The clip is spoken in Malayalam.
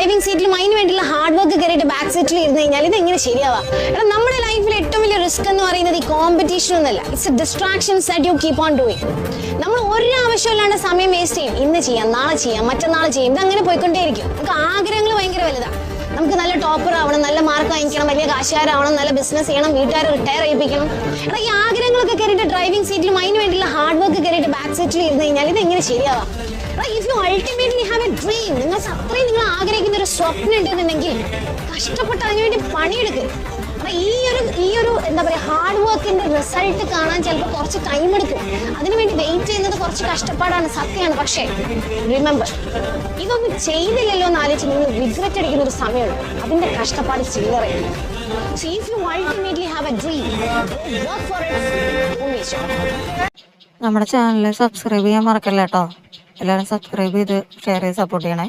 ഡ്രൈവിംഗ് സീറ്റിലും അതിന് വേണ്ടിയുള്ള ഹാർഡ് വർക്ക് കയറിയിട്ട് ബാക്ക് സീറ്റിൽ ഇരുന്ന് കഴിഞ്ഞാൽ ഇത് എങ്ങനെ ശരിയാവാം? എടാ, നമ്മുടെ ലൈഫിൽ ഏറ്റവും വലിയ റിസ്ക് എന്ന് പറയുന്നത് ഈ കോമ്പറ്റീഷൻ ഒന്നല്ല, it's distractions that you keep on doing. നമ്മൾ ഒരു ആവശ്യമില്ലാണ്ട് സമയം വേസ്റ്റ് ചെയ്യും. ഇന്ന് ചെയ്യാം, നാളെ ചെയ്യാം, മറ്റന്നാൾ ചെയ്യും, ഇതങ്ങനെ പോയിക്കൊണ്ടേയിരിക്കും. നമുക്ക് ആഗ്രഹങ്ങൾ ഭയങ്കര വലുതാണ്. നമുക്ക് നല്ല ടോപ്പർ ആവണം, നല്ല മാർക്ക് വാങ്ങിക്കണം, വലിയ കാശുകാരാവണം, നല്ല ബിസിനസ് ചെയ്യണം, വീട്ടുകാരെ റിട്ടയർ ചെയ്യിപ്പിക്കണം. എടാ, ഈ ആഗ്രഹങ്ങളൊക്കെ കയറിയിട്ട് ഡ്രൈവിംഗ് സീറ്റിലും അതിന് വേണ്ടിയുള്ള ഹാർഡ് വർക്ക് കയറിയിട്ട് ബാക്ക് സീറ്റിൽ ഇരുന്ന് കഴിഞ്ഞാൽ ഇത് എങ്ങനെ ശരിയാവാം? If you ultimately have a dream, നിങ്ങൾക്ക് അത്രയും നിങ്ങൾ ആഗ്രഹിക്കുന്ന ഒരു സ്വപ്നം ഉണ്ടെന്നുണ്ടെങ്കിൽ കഷ്ടപ്പെട്ട് അതിനുവേണ്ടി പണിയെടുക്കുക. ഈ ഒരു എന്താ പറയുക, ഹാർഡ് വർക്കിന്റെ റിസൾട്ട് കാണാൻ ചിലപ്പോൾ കുറച്ച് ടൈം എടുക്കും. അതിനുവേണ്ടി വെയിറ്റ് ചെയ്യുന്നത് കുറച്ച് കഷ്ടപ്പാടാണ്, സത്യമാണ്. പക്ഷേ റിമെമ്പർ, ഇതൊന്നും ചെയ്തില്ലല്ലോ എന്ന് ആലോചിച്ച് നിങ്ങൾ റിഗ്രറ്റ് അടിക്കുന്ന ഒരു സമയമുണ്ട്. അതിന്റെ കഷ്ടപ്പാട് ചില്ലറയാണ്. So if you ultimately have a dream, work for it. നമ്മുടെ ചാനൽ സബ്സ്ക്രൈബ് ചെയ്യാൻ മറക്കല്ല കേട്ടോ. എല്ലാവരും സബ്സ്ക്രൈബ് ചെയ്ത് ഷെയർ ചെയ്ത് സപ്പോർട്ട് ചെയ്യണേ.